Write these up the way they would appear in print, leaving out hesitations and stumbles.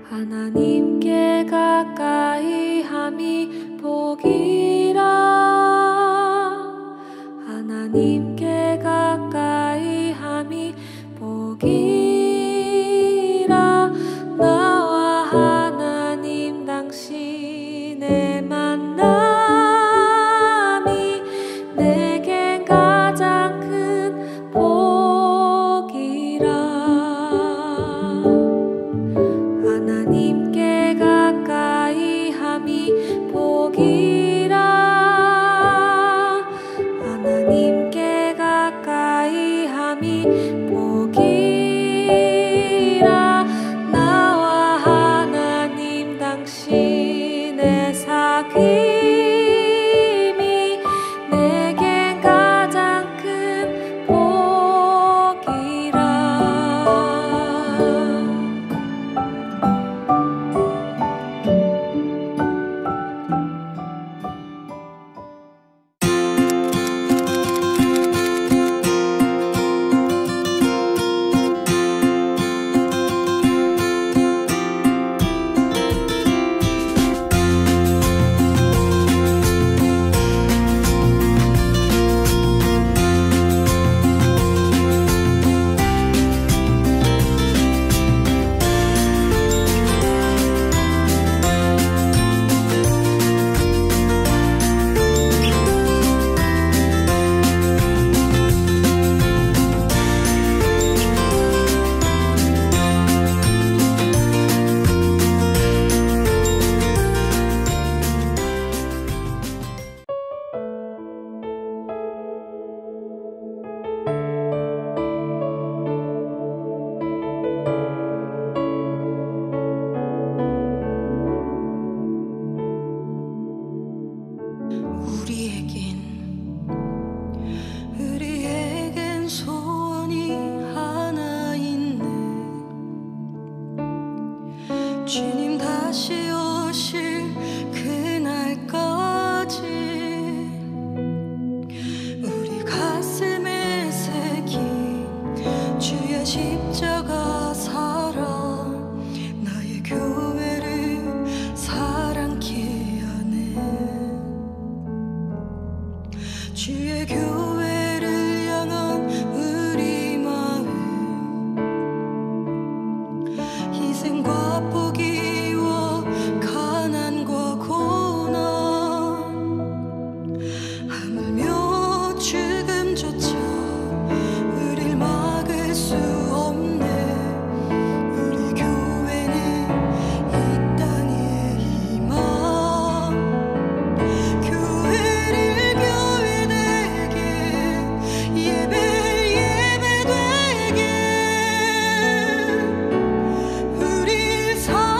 하나님께 가까이 함이 복이라. 하나님께 가까이 함이 복이라. 나와 하나님 당신의 만남이 내겐 가장 큰 복이라. 하나님께 가까이 함이 복이라. 하나님께 가까이 함이 복이라. 나와 하나님 당신의 사귐이 내겐 가장 큰 복이라. 우리에겐 소원이 하나 있네. 주님 다시 오실 그날까지 우리 가슴에 새긴 주의 십자가 사랑, 나의 교회를 사랑케 하네. 주의 교회를 향한 우리 마음, 희생과 포기와 가난과 고난, 하물며 죽음조차 우릴 막을 수 없네. 우리 교회는 이 땅의 희망, 교회를 교회되게, 예배 예배되게, 우리 사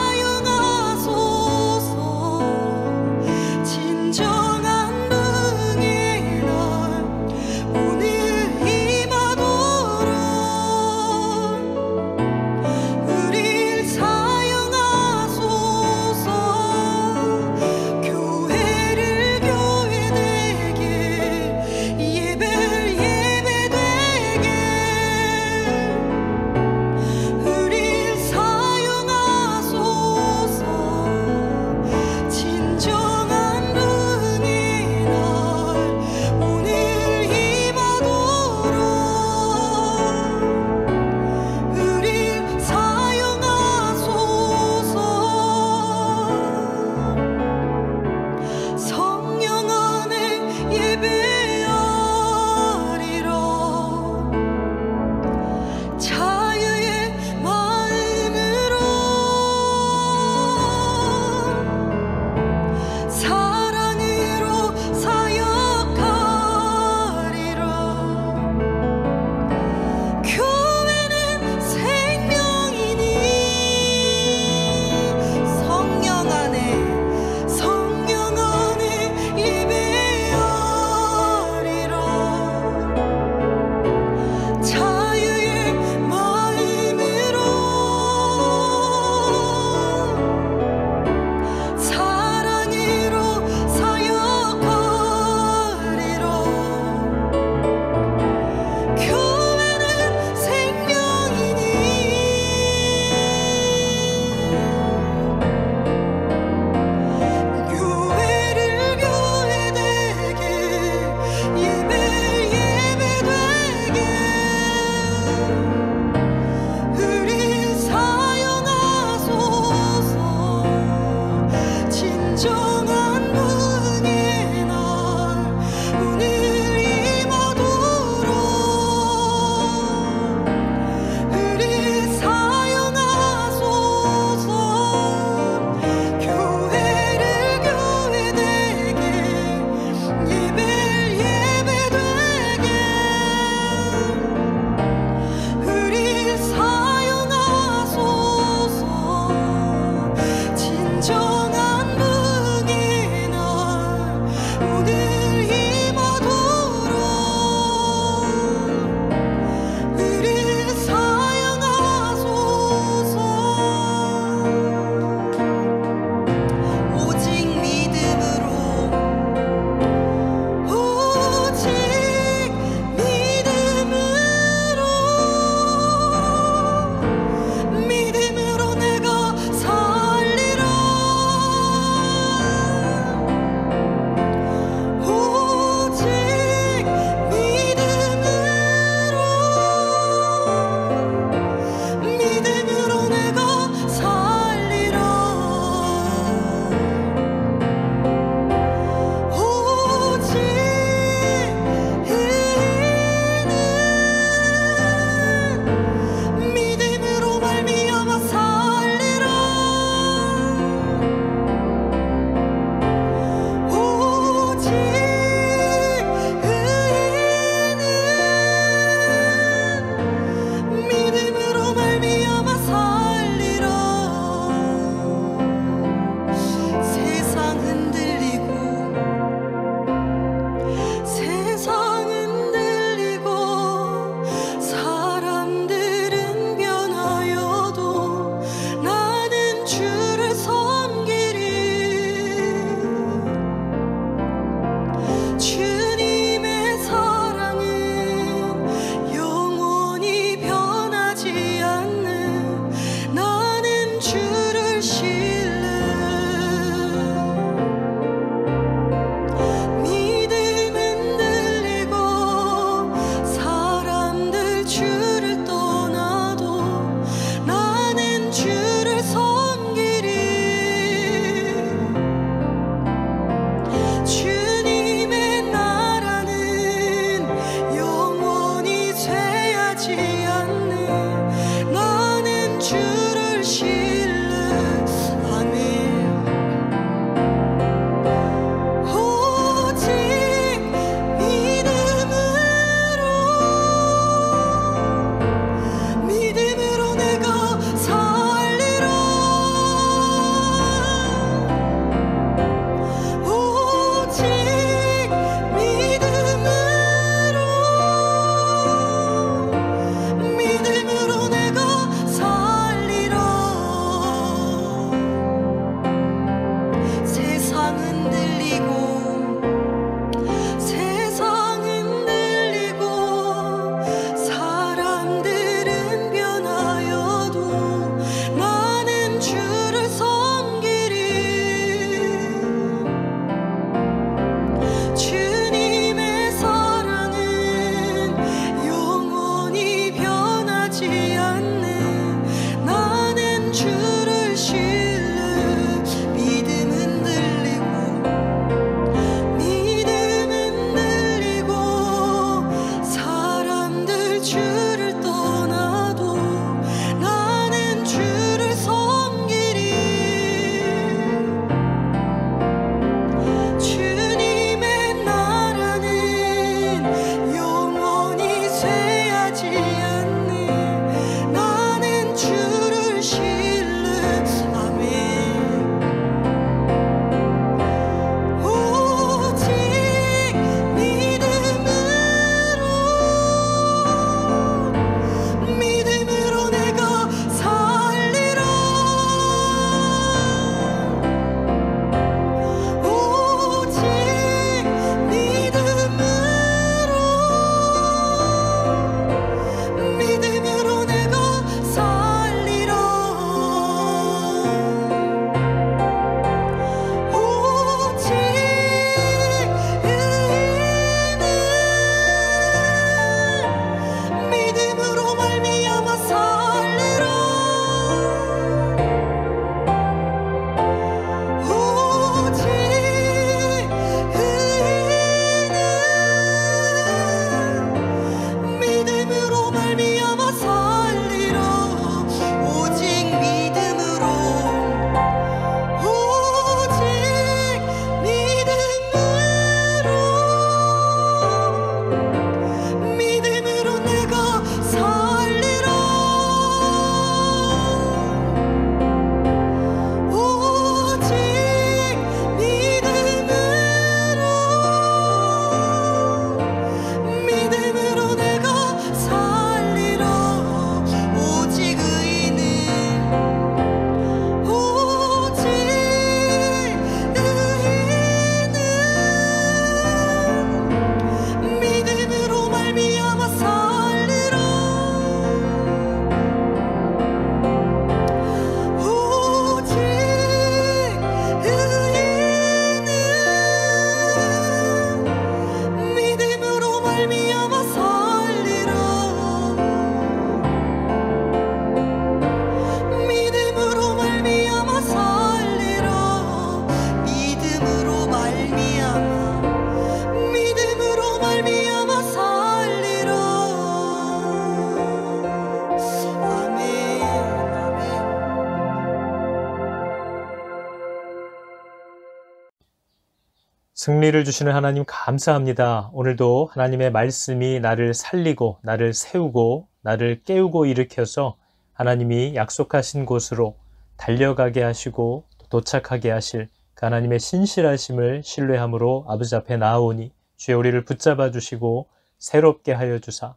승리를 주시는 하나님 감사합니다. 오늘도 하나님의 말씀이 나를 살리고 나를 세우고 나를 깨우고 일으켜서 하나님이 약속하신 곳으로 달려가게 하시고 도착하게 하실 그 하나님의 신실하심을 신뢰함으로 아버지 앞에 나아오니 주의 우리를 붙잡아 주시고 새롭게 하여 주사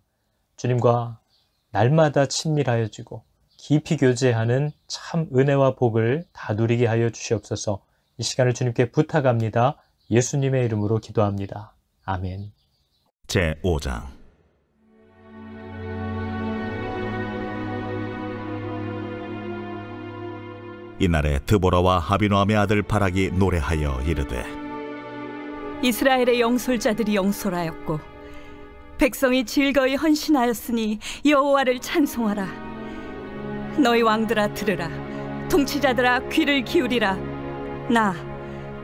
주님과 날마다 친밀하여지고 깊이 교제하는 참 은혜와 복을 다 누리게 하여 주시옵소서. 이 시간을 주님께 부탁합니다. 예수님의 이름으로 기도합니다. 아멘. 제5장 이날에 드보라와 아비노함의 아들 바락이 노래하여 이르되 이스라엘의 영솔자들이 영솔하였고 백성이 즐거이 헌신하였으니 여호와를 찬송하라. 너희 왕들아 들으라. 통치자들아 귀를 기울이라. 나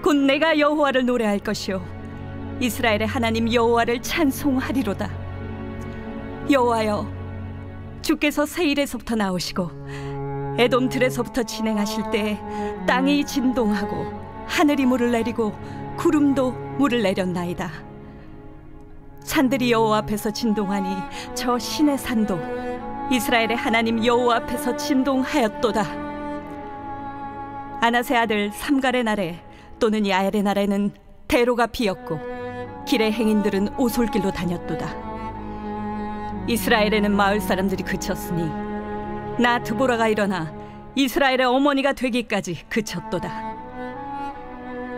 곧 내가 여호와를 노래할 것이요 이스라엘의 하나님 여호와를 찬송하리로다. 여호와여, 주께서 세일에서부터 나오시고 에돔 들에서부터 진행하실 때 땅이 진동하고 하늘이 물을 내리고 구름도 물을 내렸나이다. 산들이 여호와 앞에서 진동하니 저 신의 산도 이스라엘의 하나님 여호와 앞에서 진동하였도다. 아나세 아들 삼갈의 날에 또는 야엘의 날에는 대로가 비었고 길의 행인들은 오솔길로 다녔도다. 이스라엘에는 마을 사람들이 그쳤으니 나 드보라가 일어나 이스라엘의 어머니가 되기까지 그쳤도다.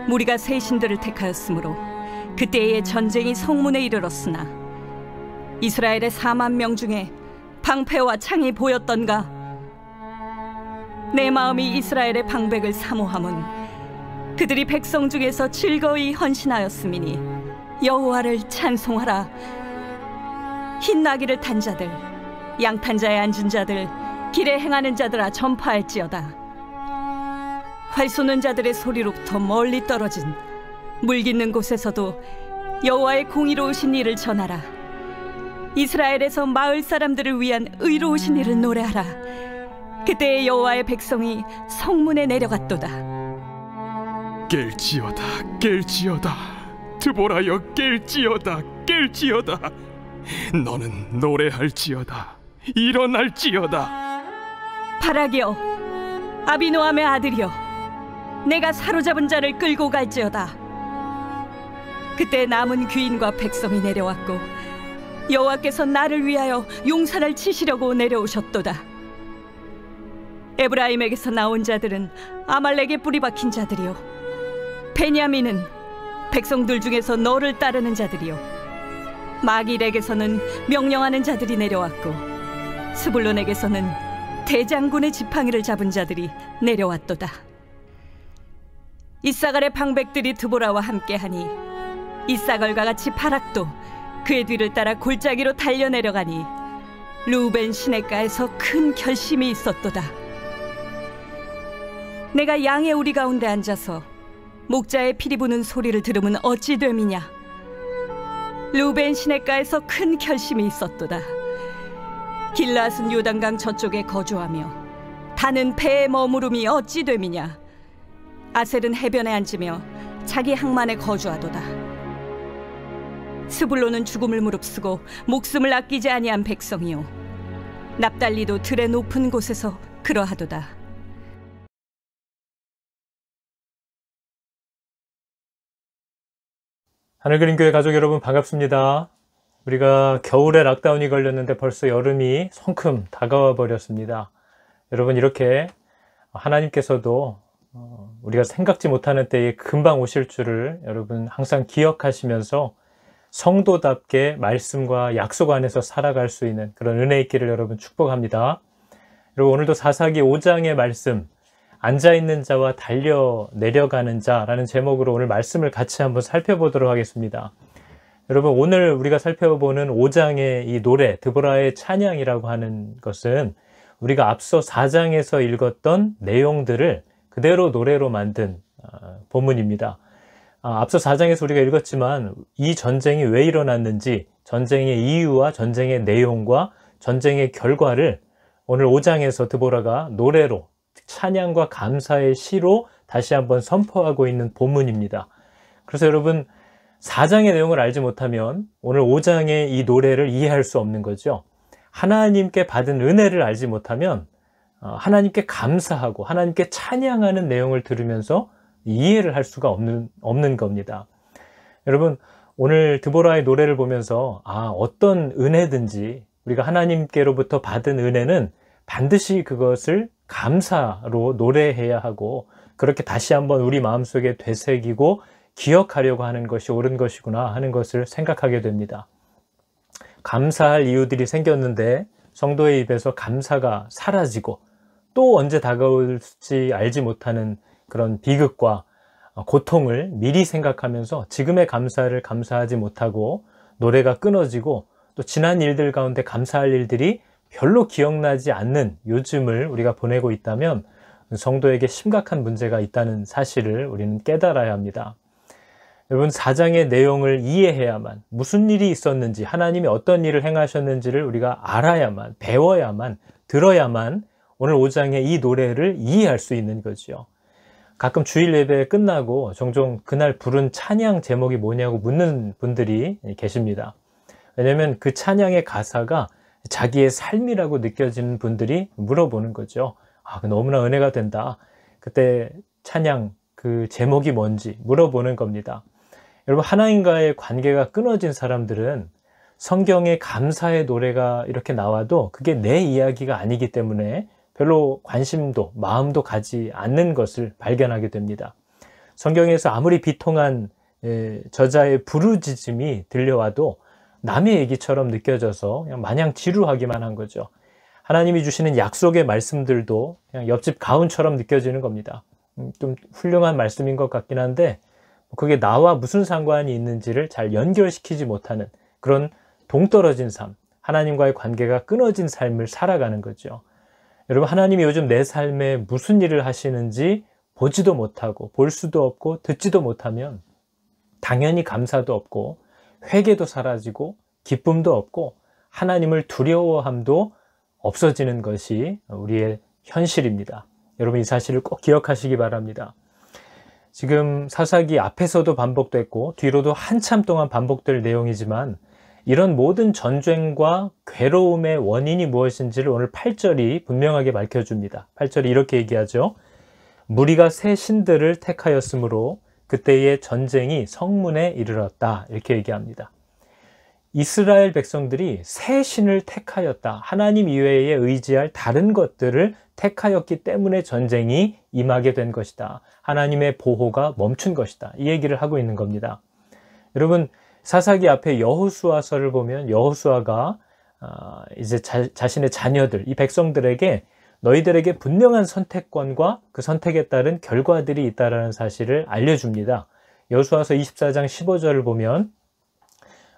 무리가 새 신들을 택하였으므로 그때의 전쟁이 성문에 이르렀으나 이스라엘의 4만 명 중에 방패와 창이 보였던가? 내 마음이 이스라엘의 방백을 사모함은 그들이 백성 중에서 즐거이 헌신하였음이니 여호와를 찬송하라. 흰 나귀를 탄 자들, 양탄자에 앉은 자들, 길에 행하는 자들아 전파할지어다. 활 쏘는 자들의 소리로부터 멀리 떨어진 물 깃는 곳에서도 여호와의 공의로우신 일을 전하라. 이스라엘에서 마을 사람들을 위한 의로우신 일을 노래하라. 그때 여호와의 백성이 성문에 내려갔도다. 깰지어다 깰지어다 드보라여 깰지어다 깰지어다 너는 노래할지어다 일어날지어다. 바락이여, 아비노함의 아들이여, 내가 사로잡은 자를 끌고 갈지어다. 그때 남은 귀인과 백성이 내려왔고 여호와께서 나를 위하여 용산을 치시려고 내려오셨도다. 에브라임에게서 나온 자들은 아말렉에 뿌리 박힌 자들이요 베냐민은 백성들 중에서 너를 따르는 자들이요 마길에게서는 명령하는 자들이 내려왔고 스불론에게서는 대장군의 지팡이를 잡은 자들이 내려왔도다. 이사갈의 방백들이 드보라와 함께하니 이사갈과 같이 바락도 그의 뒤를 따라 골짜기로 달려내려가니 루벤 시냇가에서 큰 결심이 있었도다. 내가 양의 우리 가운데 앉아서 목자의 피리 부는 소리를 들으면 어찌 됨이냐. 루벤 시냇가에서 큰 결심이 있었도다. 길라앗은 요단강 저쪽에 거주하며 다는 배에 머무름이 어찌 됨이냐. 아셀은 해변에 앉으며 자기 항만에 거주하도다. 스불론은 죽음을 무릅쓰고 목숨을 아끼지 아니한 백성이요 납달리도 들의 높은 곳에서 그러하도다. 하늘그림교회 가족 여러분 반갑습니다. 우리가 겨울에 락다운이 걸렸는데 벌써 여름이 성큼 다가와 버렸습니다. 여러분, 이렇게 하나님께서도 우리가 생각지 못하는 때에 금방 오실 줄을 여러분 항상 기억하시면서 성도답게 말씀과 약속 안에서 살아갈 수 있는 그런 은혜 있기를 여러분 축복합니다. 그리고 오늘도 사사기 5장의 말씀, 앉아있는 자와 달려 내려가는 자라는 제목으로 오늘 말씀을 같이 한번 살펴보도록 하겠습니다. 여러분, 오늘 우리가 살펴보는 5장의 이 노래, 드보라의 찬양이라고 하는 것은 우리가 앞서 4장에서 읽었던 내용들을 그대로 노래로 만든 본문입니다. 앞서 4장에서 우리가 읽었지만 이 전쟁이 왜 일어났는지, 전쟁의 이유와 전쟁의 내용과 전쟁의 결과를 오늘 5장에서 드보라가 노래로, 찬양과 감사의 시로 다시 한번 선포하고 있는 본문입니다. 그래서 여러분 4장의 내용을 알지 못하면 오늘 5장의 이 노래를 이해할 수 없는 거죠. 하나님께 받은 은혜를 알지 못하면 하나님께 감사하고 하나님께 찬양하는 내용을 들으면서 이해를 할 수가 없는 겁니다. 여러분 오늘 드보라의 노래를 보면서 어떤 은혜든지 우리가 하나님께로부터 받은 은혜는 반드시 그것을 감사로 노래해야 하고 그렇게 다시 한번 우리 마음속에 되새기고 기억하려고 하는 것이 옳은 것이구나 하는 것을 생각하게 됩니다. 감사할 이유들이 생겼는데 성도의 입에서 감사가 사라지고 또 언제 다가올지 알지 못하는 그런 비극과 고통을 미리 생각하면서 지금의 감사를 감사하지 못하고 노래가 끊어지고 또 지난 일들 가운데 감사할 일들이 별로 기억나지 않는 요즘을 우리가 보내고 있다면 성도에게 심각한 문제가 있다는 사실을 우리는 깨달아야 합니다. 여러분 4장의 내용을 이해해야만 무슨 일이 있었는지 하나님이 어떤 일을 행하셨는지를 우리가 알아야만 배워야만 들어야만 오늘 5장의 이 노래를 이해할 수 있는 거죠. 가끔 주일 예배 끝나고 종종 그날 부른 찬양 제목이 뭐냐고 묻는 분들이 계십니다. 왜냐하면 그 찬양의 가사가 자기의 삶이라고 느껴지는 분들이 물어보는 거죠. 너무나 은혜가 된다. 그때 찬양 그 제목이 뭔지 물어보는 겁니다. 여러분 하나님과의 관계가 끊어진 사람들은 성경에 감사의 노래가 이렇게 나와도 그게 내 이야기가 아니기 때문에 별로 관심도 마음도 가지 않는 것을 발견하게 됩니다. 성경에서 아무리 비통한 저자의 부르짖음이 들려와도 남의 얘기처럼 느껴져서 그냥 마냥 지루하기만 한 거죠. 하나님이 주시는 약속의 말씀들도 그냥 옆집 가훈처럼 느껴지는 겁니다. 좀 훌륭한 말씀인 것 같긴 한데 그게 나와 무슨 상관이 있는지를 잘 연결시키지 못하는 그런 동떨어진 삶, 하나님과의 관계가 끊어진 삶을 살아가는 거죠. 여러분 하나님이 요즘 내 삶에 무슨 일을 하시는지 보지도 못하고 볼 수도 없고 듣지도 못하면 당연히 감사도 없고 회개도 사라지고 기쁨도 없고 하나님을 두려워함도 없어지는 것이 우리의 현실입니다. 여러분 이 사실을 꼭 기억하시기 바랍니다. 지금 사사기 앞에서도 반복됐고 뒤로도 한참 동안 반복될 내용이지만 이런 모든 전쟁과 괴로움의 원인이 무엇인지를 오늘 8절이 분명하게 밝혀줍니다. 8절이 이렇게 얘기하죠. 무리가 새 신들을 택하였으므로 그때의 전쟁이 성문에 이르렀다. 이렇게 얘기합니다. 이스라엘 백성들이 새 신을 택하였다. 하나님 이외에 의지할 다른 것들을 택하였기 때문에 전쟁이 임하게 된 것이다. 하나님의 보호가 멈춘 것이다. 이 얘기를 하고 있는 겁니다. 여러분 사사기 앞에 여호수아서를 보면 여호수아가 이제 자신의 자녀들, 이 백성들에게 너희들에게 분명한 선택권과 그 선택에 따른 결과들이 있다는 사실을 알려줍니다. 여호수아서 24장 15절을 보면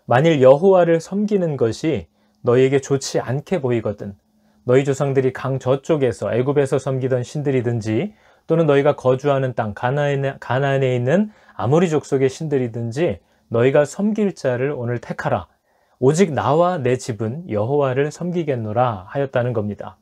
만일 여호와를 섬기는 것이 너희에게 좋지 않게 보이거든 너희 조상들이 강 저쪽에서 애굽에서 섬기던 신들이든지 또는 너희가 거주하는 땅 가나안에 있는 아모리 족속의 신들이든지 너희가 섬길 자를 오늘 택하라. 오직 나와 내 집은 여호와를 섬기겠노라 하였다는 겁니다.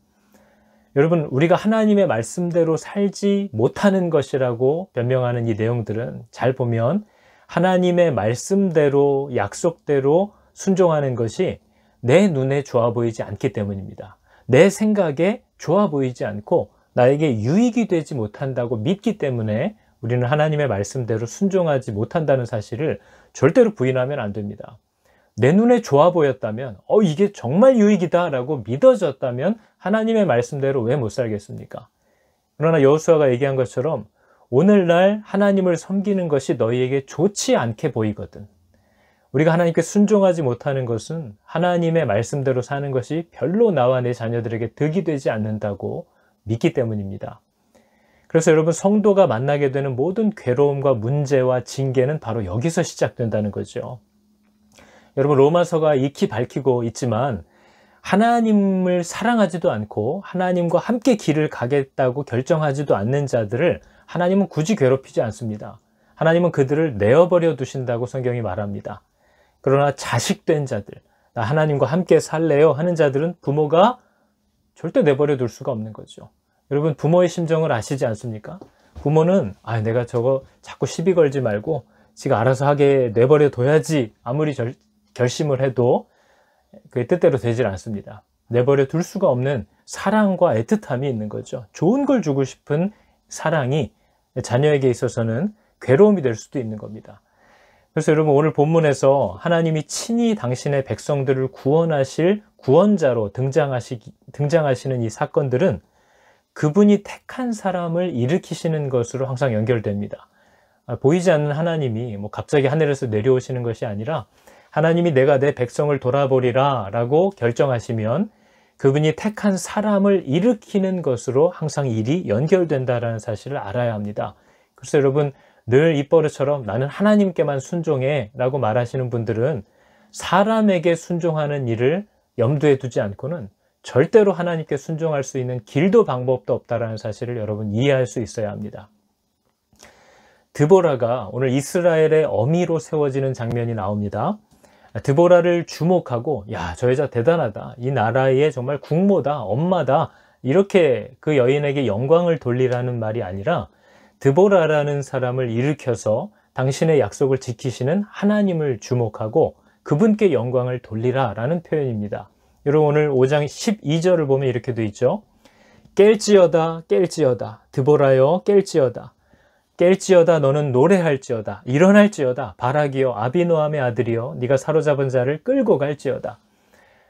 여러분 우리가 하나님의 말씀대로 살지 못하는 것이라고 변명하는 이 내용들은 잘 보면 하나님의 말씀대로 약속대로 순종하는 것이 내 눈에 좋아 보이지 않기 때문입니다. 내 생각에 좋아 보이지 않고 나에게 유익이 되지 못한다고 믿기 때문에 우리는 하나님의 말씀대로 순종하지 못한다는 사실을 절대로 부인하면 안 됩니다. 내 눈에 좋아 보였다면 이게 정말 유익이다 라고 믿어졌다면 하나님의 말씀대로 왜 못 살겠습니까? 그러나 여호수아가 얘기한 것처럼 오늘날 하나님을 섬기는 것이 너희에게 좋지 않게 보이거든. 우리가 하나님께 순종하지 못하는 것은 하나님의 말씀대로 사는 것이 별로 나와 내 자녀들에게 득이 되지 않는다고 믿기 때문입니다. 그래서 여러분 성도가 만나게 되는 모든 괴로움과 문제와 징계는 바로 여기서 시작된다는 거죠. 여러분 로마서가 익히 밝히고 있지만 하나님을 사랑하지도 않고 하나님과 함께 길을 가겠다고 결정하지도 않는 자들을 하나님은 굳이 괴롭히지 않습니다. 하나님은 그들을 내어버려 두신다고 성경이 말합니다. 그러나 자식된 자들, 나 하나님과 함께 살래요 하는 자들은 부모가 절대 내버려 둘 수가 없는 거죠. 여러분 부모의 심정을 아시지 않습니까? 부모는 내가 저거 자꾸 시비 걸지 말고 지가 알아서 하게 내버려 둬야지 아무리 결심을 해도 그게 뜻대로 되질 않습니다. 내버려 둘 수가 없는 사랑과 애틋함이 있는 거죠. 좋은 걸 주고 싶은 사랑이 자녀에게 있어서는 괴로움이 될 수도 있는 겁니다. 그래서 여러분 오늘 본문에서 하나님이 친히 당신의 백성들을 구원하실 구원자로 등장하시는 이 사건들은 그분이 택한 사람을 일으키시는 것으로 항상 연결됩니다. 보이지 않는 하나님이 갑자기 하늘에서 내려오시는 것이 아니라 하나님이 내가 내 백성을 돌아보리라 라고 결정하시면 그분이 택한 사람을 일으키는 것으로 항상 일이 연결된다는 사실을 알아야 합니다. 그래서 여러분 늘 입버릇처럼 나는 하나님께만 순종해 라고 말하시는 분들은 사람에게 순종하는 일을 염두에 두지 않고는 절대로 하나님께 순종할 수 있는 길도 방법도 없다는 사실을 여러분 이해할 수 있어야 합니다. 드보라가 오늘 이스라엘의 어미로 세워지는 장면이 나옵니다. 드보라를 주목하고 야, 저 여자 대단하다. 이 나라의 정말 국모다, 엄마다. 이렇게 그 여인에게 영광을 돌리라는 말이 아니라 드보라라는 사람을 일으켜서 당신의 약속을 지키시는 하나님을 주목하고 그분께 영광을 돌리라 라는 표현입니다. 여러분 오늘 5장 12절을 보면 이렇게 되어 있죠. 깰지어다 깰지어다 드보라여 깰지어다 깰지어다 너는 노래할지어다 일어날지어다 바라기여 아비노함의 아들이여 네가 사로잡은 자를 끌고 갈지어다.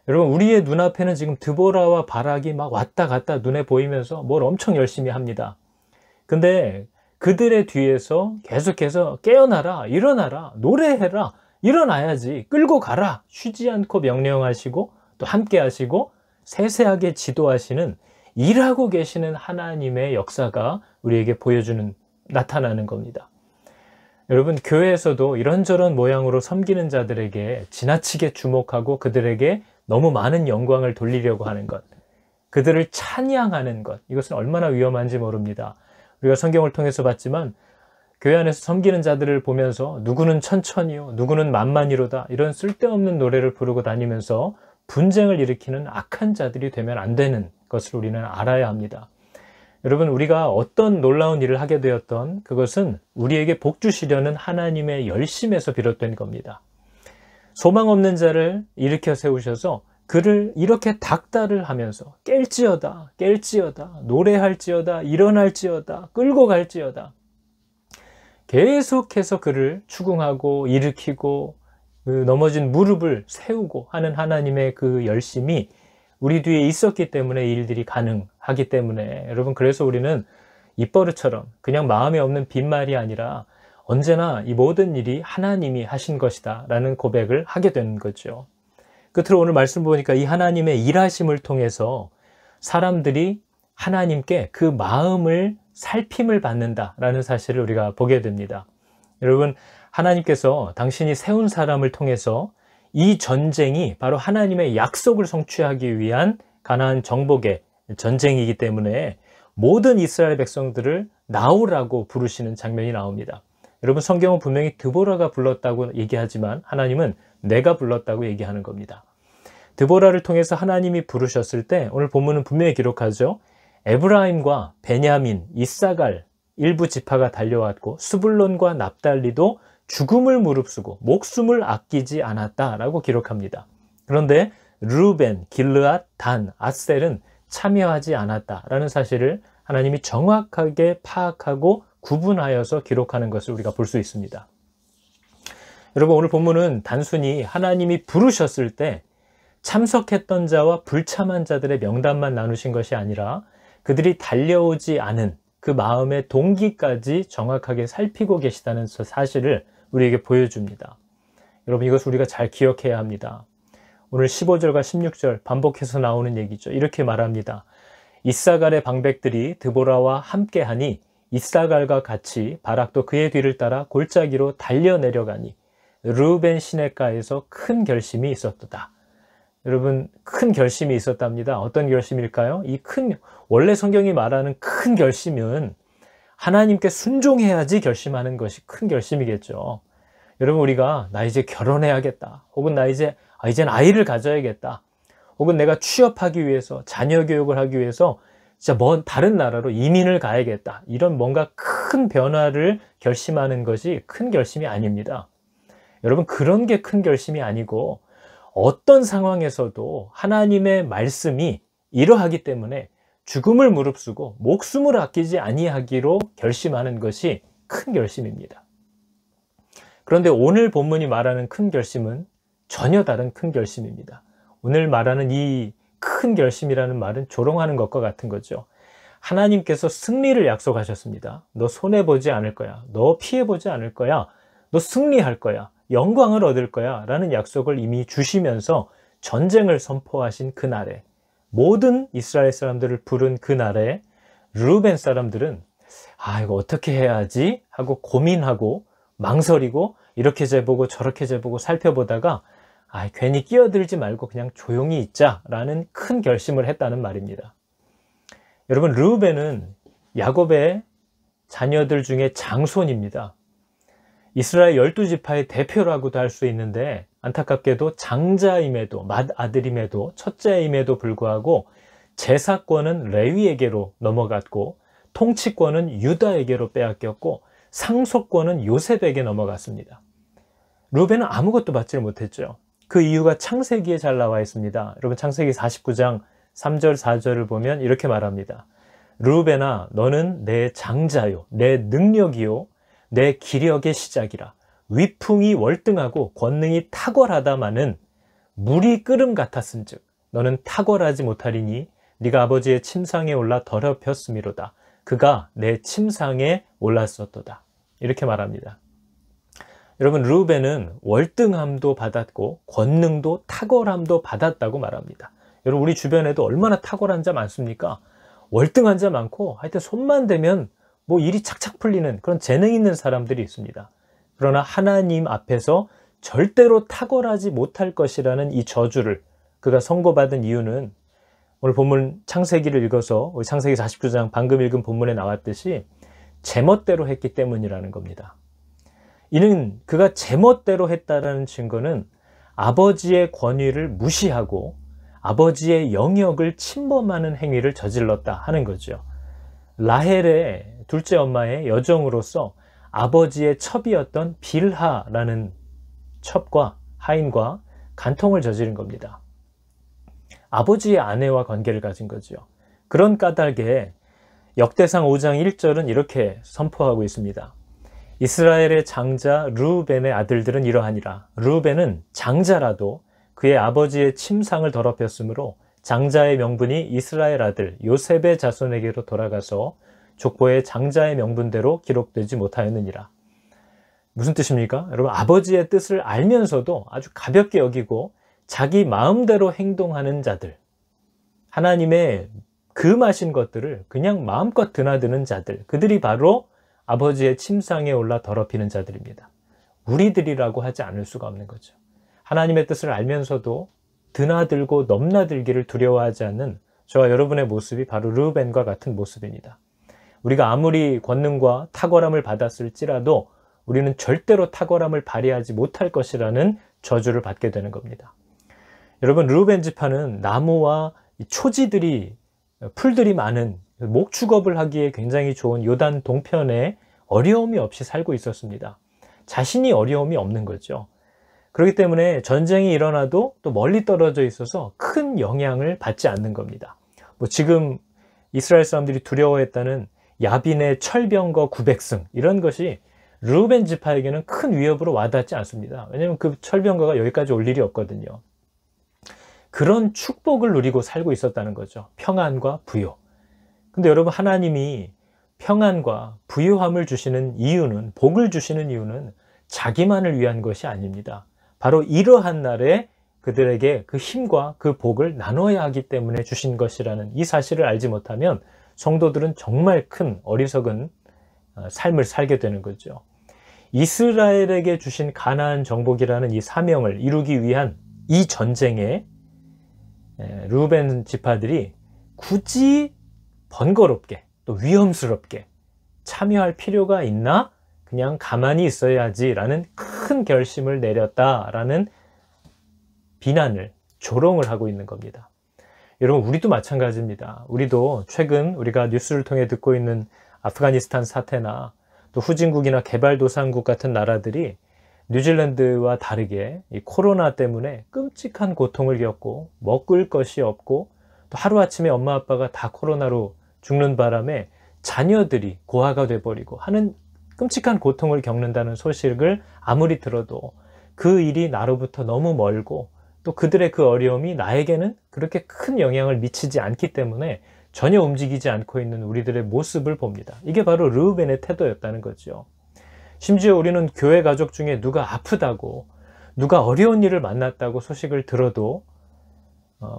여러분 우리의 눈앞에는 지금 드보라와 바락이 막 왔다 갔다 눈에 보이면서 뭘 엄청 열심히 합니다. 근데 그들의 뒤에서 계속해서 깨어나라 일어나라 노래해라 일어나야지 끌고 가라 쉬지 않고 명령하시고 또 함께 하시고 세세하게 지도하시는 일하고 계시는 하나님의 역사가 우리에게 나타나는 겁니다. 여러분 교회에서도 이런저런 모양으로 섬기는 자들에게 지나치게 주목하고 그들에게 너무 많은 영광을 돌리려고 하는 것, 그들을 찬양하는 것, 이것은 얼마나 위험한지 모릅니다. 우리가 성경을 통해서 봤지만 교회 안에서 섬기는 자들을 보면서 누구는 천천히요 누구는 만만히로다 이런 쓸데없는 노래를 부르고 다니면서 분쟁을 일으키는 악한 자들이 되면 안 되는 것을 우리는 알아야 합니다. 여러분 우리가 어떤 놀라운 일을 하게 되었던 그것은 우리에게 복 주시려는 하나님의 열심에서 비롯된 겁니다. 소망 없는 자를 일으켜 세우셔서 그를 이렇게 닥달을 하면서 깰지어다 깰지어다 노래할지어다 일어날지어다 끌고 갈지어다 계속해서 그를 추궁하고 일으키고 그 넘어진 무릎을 세우고 하는 하나님의 그 열심이 우리 뒤에 있었기 때문에 이 일들이 가능하기 때문에 여러분 그래서 우리는 입버릇처럼 그냥 마음에 없는 빈말이 아니라 언제나 이 모든 일이 하나님이 하신 것이다 라는 고백을 하게 되는 거죠. 끝으로 오늘 말씀 보니까 이 하나님의 일하심을 통해서 사람들이 하나님께 그 마음을 살핌을 받는다라는 사실을 우리가 보게 됩니다. 여러분 하나님께서 당신이 세운 사람을 통해서 이 전쟁이 바로 하나님의 약속을 성취하기 위한 가나안 정복의 전쟁이기 때문에 모든 이스라엘 백성들을 나오라고 부르시는 장면이 나옵니다. 여러분 성경은 분명히 드보라가 불렀다고 얘기하지만 하나님은 내가 불렀다고 얘기하는 겁니다. 드보라를 통해서 하나님이 부르셨을 때 오늘 본문은 분명히 기록하죠. 에브라임과 베냐민, 이사갈 일부 지파가 달려왔고 스불론과 납달리도 죽음을 무릅쓰고 목숨을 아끼지 않았다라고 기록합니다. 그런데 르우벤, 길르앗, 단, 아셀은 참여하지 않았다라는 사실을 하나님이 정확하게 파악하고 구분하여서 기록하는 것을 우리가 볼 수 있습니다. 여러분 오늘 본문은 단순히 하나님이 부르셨을 때 참석했던 자와 불참한 자들의 명단만 나누신 것이 아니라 그들이 달려오지 않은 그 마음의 동기까지 정확하게 살피고 계시다는 사실을 우리에게 보여줍니다. 여러분 이것을 우리가 잘 기억해야 합니다. 오늘 15절과 16절 반복해서 나오는 얘기죠. 이렇게 말합니다. 이사갈의 방백들이 드보라와 함께하니 이사갈과 같이 바락도 그의 뒤를 따라 골짜기로 달려 내려가니 르우벤 시내가에서 큰 결심이 있었도다. 여러분 큰 결심이 있었답니다. 어떤 결심일까요? 원래 성경이 말하는 큰 결심은 하나님께 순종해야지 결심하는 것이 큰 결심이겠죠. 여러분 우리가 나 이제 결혼해야겠다. 혹은 나 이제는 아이를 가져야겠다. 혹은 내가 취업하기 위해서 자녀 교육을 하기 위해서 진짜 다른 나라로 이민을 가야겠다. 이런 뭔가 큰 큰 변화를 결심하는 것이 큰 결심이 아닙니다. 여러분, 그런 게 큰 결심이 아니고 어떤 상황에서도 하나님의 말씀이 이러하기 때문에 죽음을 무릅쓰고 목숨을 아끼지 아니하기로 결심하는 것이 큰 결심입니다. 그런데 오늘 본문이 말하는 큰 결심은 전혀 다른 큰 결심입니다. 오늘 말하는 이 큰 결심이라는 말은 조롱하는 것과 같은 거죠. 하나님께서 승리를 약속하셨습니다. 너 손해보지 않을 거야. 너 피해보지 않을 거야. 너 승리할 거야. 영광을 얻을 거야. 라는 약속을 이미 주시면서 전쟁을 선포하신 그날에, 모든 이스라엘 사람들을 부른 그날에 르우벤 사람들은 이거 어떻게 해야 하지? 하고 고민하고 망설이고 이렇게 재보고 저렇게 재보고 살펴보다가 괜히 끼어들지 말고 그냥 조용히 있자 라는 큰 결심을 했다는 말입니다. 여러분, 르우벤은 야곱의 자녀들 중에 장손입니다. 이스라엘 12지파의 대표라고도 할 수 있는데 안타깝게도 장자임에도, 맏아들임에도, 첫째임에도 불구하고 제사권은 레위에게로 넘어갔고 통치권은 유다에게로 빼앗겼고 상속권은 요셉에게 넘어갔습니다. 르우벤은 아무것도 받지 못했죠. 그 이유가 창세기에 잘 나와 있습니다. 여러분, 창세기 49장 3절 4절을 보면 이렇게 말합니다. 르우벤아, 너는 내 장자요, 내 능력이요, 내 기력의 시작이라. 위풍이 월등하고 권능이 탁월하다마는 물이 끓음 같았은즉 너는 탁월하지 못하리니 네가 아버지의 침상에 올라 더럽혔음이로다. 그가 내 침상에 올랐었도다. 이렇게 말합니다. 여러분, 르우벤은 월등함도 받았고 권능도 탁월함도 받았다고 말합니다. 여러분, 우리 주변에도 얼마나 탁월한 자 많습니까? 월등한 자 많고 하여튼 손만 대면 일이 착착 풀리는 그런 재능 있는 사람들이 있습니다. 그러나 하나님 앞에서 절대로 탁월하지 못할 것이라는 이 저주를 그가 선고받은 이유는 오늘 본문 창세기를 읽어서 우리 창세기 49장 방금 읽은 본문에 나왔듯이 제멋대로 했기 때문이라는 겁니다. 이는 그가 제멋대로 했다라는 증거는 아버지의 권위를 무시하고 아버지의 영역을 침범하는 행위를 저질렀다 하는 거죠. 라헬의 둘째 엄마의 여종으로서 아버지의 첩이었던 빌하라는 첩과 하인과 간통을 저지른 겁니다. 아버지의 아내와 관계를 가진 거죠. 그런 까닭에 역대상 5장 1절은 이렇게 선포하고 있습니다. 이스라엘의 장자 르우벤의 아들들은 이러하니라. 르우벤은 장자라도 그의 아버지의 침상을 더럽혔으므로 장자의 명분이 이스라엘 아들 요셉의 자손에게로 돌아가서 족보의 장자의 명분대로 기록되지 못하였느니라. 무슨 뜻입니까? 여러분, 아버지의 뜻을 알면서도 아주 가볍게 여기고 자기 마음대로 행동하는 자들, 하나님의 금하신 것들을 그냥 마음껏 드나드는 자들, 그들이 바로 아버지의 침상에 올라 더럽히는 자들입니다. 우리들이라고 하지 않을 수가 없는 거죠. 하나님의 뜻을 알면서도 드나들고 넘나들기를 두려워하지 않는 저와 여러분의 모습이 바로 르우벤과 같은 모습입니다. 우리가 아무리 권능과 탁월함을 받았을지라도 우리는 절대로 탁월함을 발휘하지 못할 것이라는 저주를 받게 되는 겁니다. 여러분, 르우벤 지파는 나무와 초지들이, 풀들이 많은 목축업을 하기에 굉장히 좋은 요단 동편에 어려움이 없이 살고 있었습니다. 자신이 어려움이 없는 거죠. 그렇기 때문에 전쟁이 일어나도 또 멀리 떨어져 있어서 큰 영향을 받지 않는 겁니다. 지금 이스라엘 사람들이 두려워했다는 야빈의 철병거 900승, 이런 것이 르우벤 지파에게는 큰 위협으로 와닿지 않습니다. 왜냐하면 그 철병거가 여기까지 올 일이 없거든요. 그런 축복을 누리고 살고 있었다는 거죠. 평안과 부요. 근데 여러분, 하나님이 평안과 부요함을 주시는 이유는, 복을 주시는 이유는 자기만을 위한 것이 아닙니다. 바로 이러한 날에 그들에게 그 힘과 그 복을 나눠야 하기 때문에 주신 것이라는 이 사실을 알지 못하면 성도들은 정말 큰 어리석은 삶을 살게 되는 거죠. 이스라엘에게 주신 가나안 정복이라는 이 사명을 이루기 위한 이 전쟁에 르우벤 지파들이 굳이 번거롭게 또 위험스럽게 참여할 필요가 있나? 그냥 가만히 있어야지 라는 큰 결심을 내렸다라는 비난을, 조롱을 하고 있는 겁니다. 여러분, 우리도 마찬가지입니다. 우리도 최근 우리가 뉴스를 통해 듣고 있는 아프가니스탄 사태나 또 후진국이나 개발도상국 같은 나라들이 뉴질랜드와 다르게 이 코로나 때문에 끔찍한 고통을 겪고 먹을 것이 없고 또 하루아침에 엄마 아빠가 다 코로나로 죽는 바람에 자녀들이 고아가 돼버리고 하는 끔찍한 고통을 겪는다는 소식을 아무리 들어도 그 일이 나로부터 너무 멀고 또 그들의 그 어려움이 나에게는 그렇게 큰 영향을 미치지 않기 때문에 전혀 움직이지 않고 있는 우리들의 모습을 봅니다. 이게 바로 르우벤의 태도였다는 거죠. 심지어 우리는 교회 가족 중에 누가 아프다고, 누가 어려운 일을 만났다고 소식을 들어도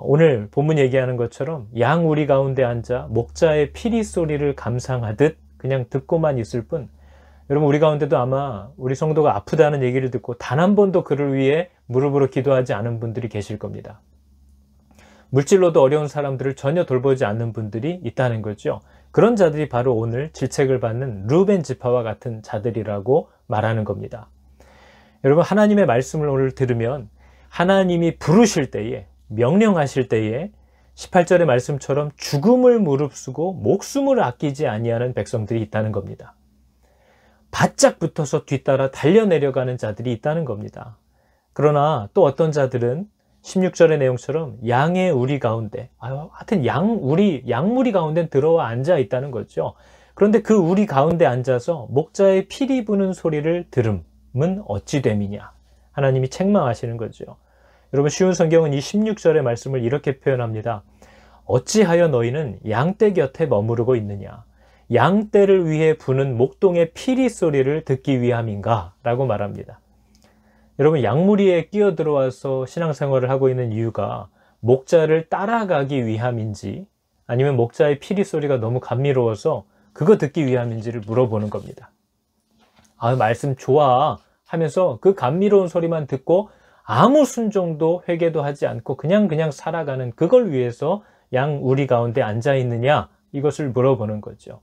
오늘 본문 얘기하는 것처럼 양 우리 가운데 앉아 목자의 피리 소리를 감상하듯 그냥 듣고만 있을 뿐, 여러분 우리 가운데도 아마 우리 성도가 아프다는 얘기를 듣고 단 한 번도 그를 위해 무릎으로 기도하지 않은 분들이 계실 겁니다. 물질로도 어려운 사람들을 전혀 돌보지 않는 분들이 있다는 거죠. 그런 자들이 바로 오늘 질책을 받는 르우벤 지파와 같은 자들이라고 말하는 겁니다. 여러분 하나님의 말씀을 오늘 들으면 하나님이 부르실 때에, 명령하실 때에 18절의 말씀처럼 죽음을 무릅쓰고 목숨을 아끼지 아니하는 백성들이 있다는 겁니다. 바짝 붙어서 뒤따라 달려내려가는 자들이 있다는 겁니다. 그러나 또 어떤 자들은 16절의 내용처럼 양의 우리 가운데, 하여튼 양무리 가운데 들어와 앉아 있다는 거죠. 그런데 그 우리 가운데 앉아서 목자의 피리 부는 소리를 들음은 어찌 됨이냐. 하나님이 책망하시는 거죠. 여러분 쉬운 성경은 이 16절의 말씀을 이렇게 표현합니다. 어찌하여 너희는 양떼 곁에 머무르고 있느냐. 양떼를 위해 부는 목동의 피리 소리를 듣기 위함인가? 라고 말합니다. 여러분 양무리에 끼어들어와서 신앙생활을 하고 있는 이유가 목자를 따라가기 위함인지 아니면 목자의 피리 소리가 너무 감미로워서 그거 듣기 위함인지를 물어보는 겁니다. 말씀 좋아 하면서 그 감미로운 소리만 듣고 아무 순종도 회개도 하지 않고 그냥 살아가는 그걸 위해서 양 우리 가운데 앉아 있느냐, 이것을 물어보는 거죠.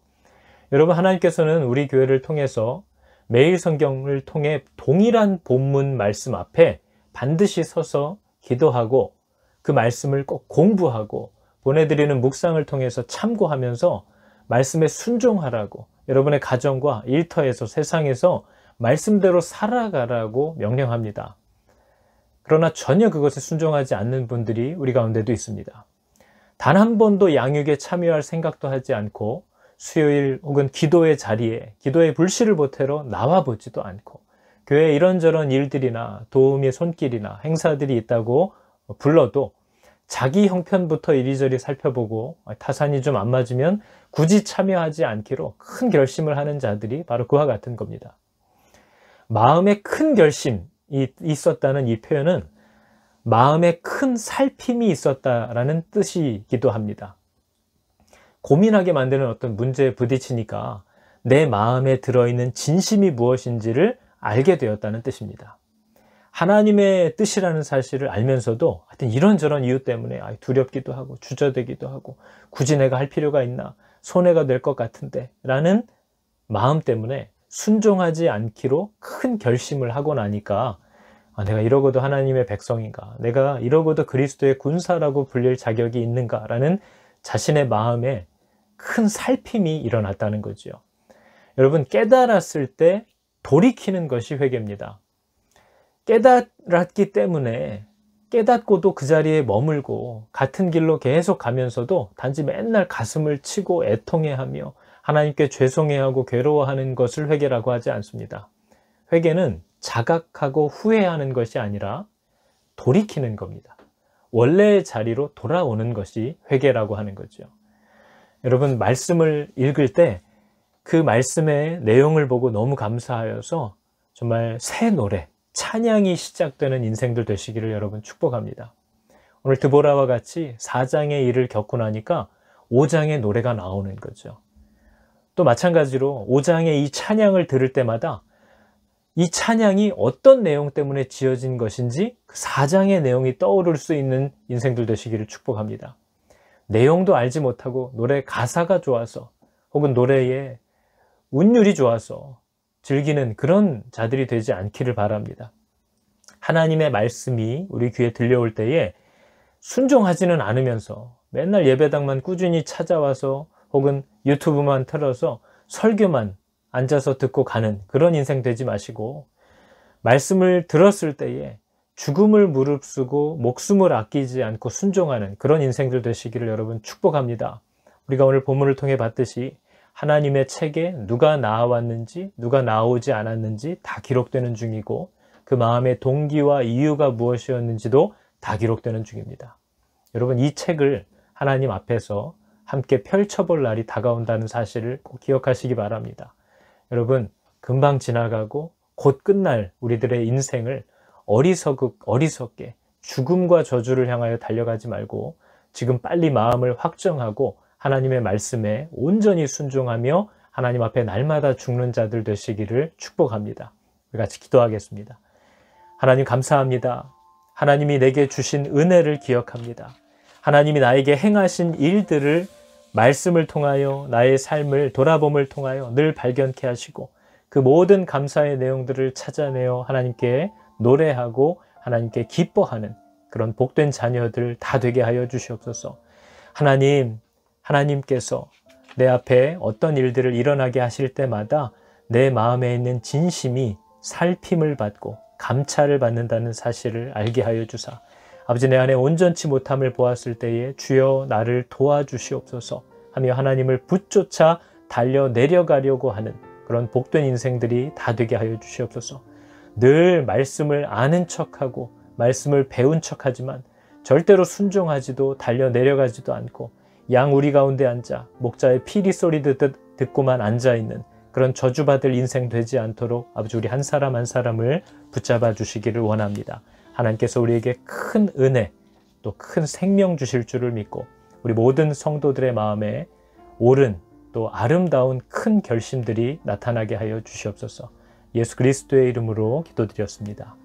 여러분 하나님께서는 우리 교회를 통해서 매일 성경을 통해 동일한 본문 말씀 앞에 반드시 서서 기도하고 그 말씀을 꼭 공부하고 보내드리는 묵상을 통해서 참고하면서 말씀에 순종하라고, 여러분의 가정과 일터에서 세상에서 말씀대로 살아가라고 명령합니다. 그러나 전혀 그것에 순종하지 않는 분들이 우리 가운데도 있습니다. 단 한 번도 양육에 참여할 생각도 하지 않고 수요일 혹은 기도의 자리에, 기도의 불씨를 보태러 나와보지도 않고 교회에 이런저런 일들이나 도움의 손길이나 행사들이 있다고 불러도 자기 형편부터 이리저리 살펴보고 타산이 좀 안 맞으면 굳이 참여하지 않기로 큰 결심을 하는 자들이 바로 그와 같은 겁니다. 마음에 큰 결심이 있었다는 이 표현은 마음에 큰 살핌이 있었다라는 뜻이기도 합니다. 고민하게 만드는 어떤 문제에 부딪히니까 내 마음에 들어있는 진심이 무엇인지를 알게 되었다는 뜻입니다. 하나님의 뜻이라는 사실을 알면서도 하여튼 이런저런 이유 때문에 두렵기도 하고 주저되기도 하고 굳이 내가 할 필요가 있나, 손해가 될 것 같은데 라는 마음 때문에 순종하지 않기로 큰 결심을 하고 나니까 내가 이러고도 하나님의 백성인가, 내가 이러고도 그리스도의 군사라고 불릴 자격이 있는가 라는 자신의 마음에 큰 살핌이 일어났다는 거죠. 여러분 깨달았을 때 돌이키는 것이 회개입니다. 깨달았기 때문에 깨닫고도 그 자리에 머물고 같은 길로 계속 가면서도 단지 맨날 가슴을 치고 애통해하며 하나님께 죄송해하고 괴로워하는 것을 회개라고 하지 않습니다. 회개는 자각하고 후회하는 것이 아니라 돌이키는 겁니다. 원래의 자리로 돌아오는 것이 회개라고 하는 거죠. 여러분 말씀을 읽을 때 그 말씀의 내용을 보고 너무 감사하여서 정말 새 노래, 찬양이 시작되는 인생들 되시기를 여러분 축복합니다. 오늘 드보라와 같이 4장의 일을 겪고 나니까 5장의 노래가 나오는 거죠. 또 마찬가지로 5장의 이 찬양을 들을 때마다 이 찬양이 어떤 내용 때문에 지어진 것인지 그 4장의 내용이 떠오를 수 있는 인생들 되시기를 축복합니다. 내용도 알지 못하고 노래 가사가 좋아서 혹은 노래의 운율이 좋아서 즐기는 그런 자들이 되지 않기를 바랍니다. 하나님의 말씀이 우리 귀에 들려올 때에 순종하지는 않으면서 맨날 예배당만 꾸준히 찾아와서 혹은 유튜브만 틀어서 설교만 앉아서 듣고 가는 그런 인생 되지 마시고, 말씀을 들었을 때에 죽음을 무릅쓰고 목숨을 아끼지 않고 순종하는 그런 인생들 되시기를 여러분 축복합니다. 우리가 오늘 본문을 통해 봤듯이 하나님의 책에 누가 나왔는지 누가 나오지 않았는지 다 기록되는 중이고, 그 마음의 동기와 이유가 무엇이었는지도 다 기록되는 중입니다. 여러분, 이 책을 하나님 앞에서 함께 펼쳐볼 날이 다가온다는 사실을 꼭 기억하시기 바랍니다. 여러분, 금방 지나가고 곧 끝날 우리들의 인생을 어리석게 죽음과 저주를 향하여 달려가지 말고 지금 빨리 마음을 확정하고 하나님의 말씀에 온전히 순종하며 하나님 앞에 날마다 죽는 자들 되시기를 축복합니다. 우리 같이 기도하겠습니다. 하나님 감사합니다. 하나님이 내게 주신 은혜를 기억합니다. 하나님이 나에게 행하신 일들을 말씀을 통하여 나의 삶을 돌아봄을 통하여 늘 발견케 하시고, 그 모든 감사의 내용들을 찾아내어 하나님께 노래하고 하나님께 기뻐하는 그런 복된 자녀들 다 되게 하여 주시옵소서. 하나님께서 내 앞에 어떤 일들을 일어나게 하실 때마다 내 마음에 있는 진심이 살핌을 받고 감찰을 받는다는 사실을 알게 하여 주사, 아버지, 내 안에 온전치 못함을 보았을 때에 주여 나를 도와주시옵소서 하며 하나님을 붙조차 달려 내려가려고 하는 그런 복된 인생들이 다 되게 하여 주시옵소서. 늘 말씀을 아는 척하고 말씀을 배운 척하지만 절대로 순종하지도 달려 내려가지도 않고 양 우리 가운데 앉아 목자의 피리 소리 듣고만 앉아있는 그런 저주받을 인생 되지 않도록 아버지, 우리 한 사람 한 사람을 붙잡아 주시기를 원합니다. 하나님께서 우리에게 큰 은혜 또 큰 생명 주실 줄을 믿고 우리 모든 성도들의 마음에 옳은 또 아름다운 큰 결심들이 나타나게 하여 주시옵소서. 예수 그리스도의 이름으로 기도드렸습니다.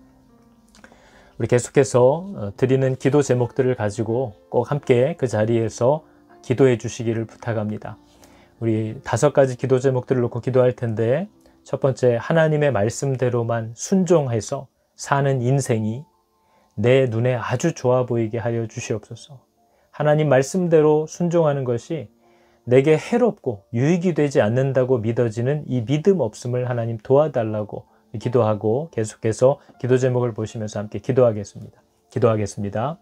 우리 계속해서 드리는 기도 제목들을 가지고 꼭 함께 그 자리에서 기도해 주시기를 부탁합니다. 우리 5가지 기도 제목들을 놓고 기도할 텐데, 첫 번째, 하나님의 말씀대로만 순종해서 사는 인생이 내 눈에 아주 좋아 보이게 하여 주시옵소서. 하나님 말씀대로 순종하는 것이 내게 해롭고 유익이 되지 않는다고 믿어지는 이 믿음 없음을 하나님 도와달라고 기도하고, 계속해서 기도 제목을 보시면서 함께 기도하겠습니다.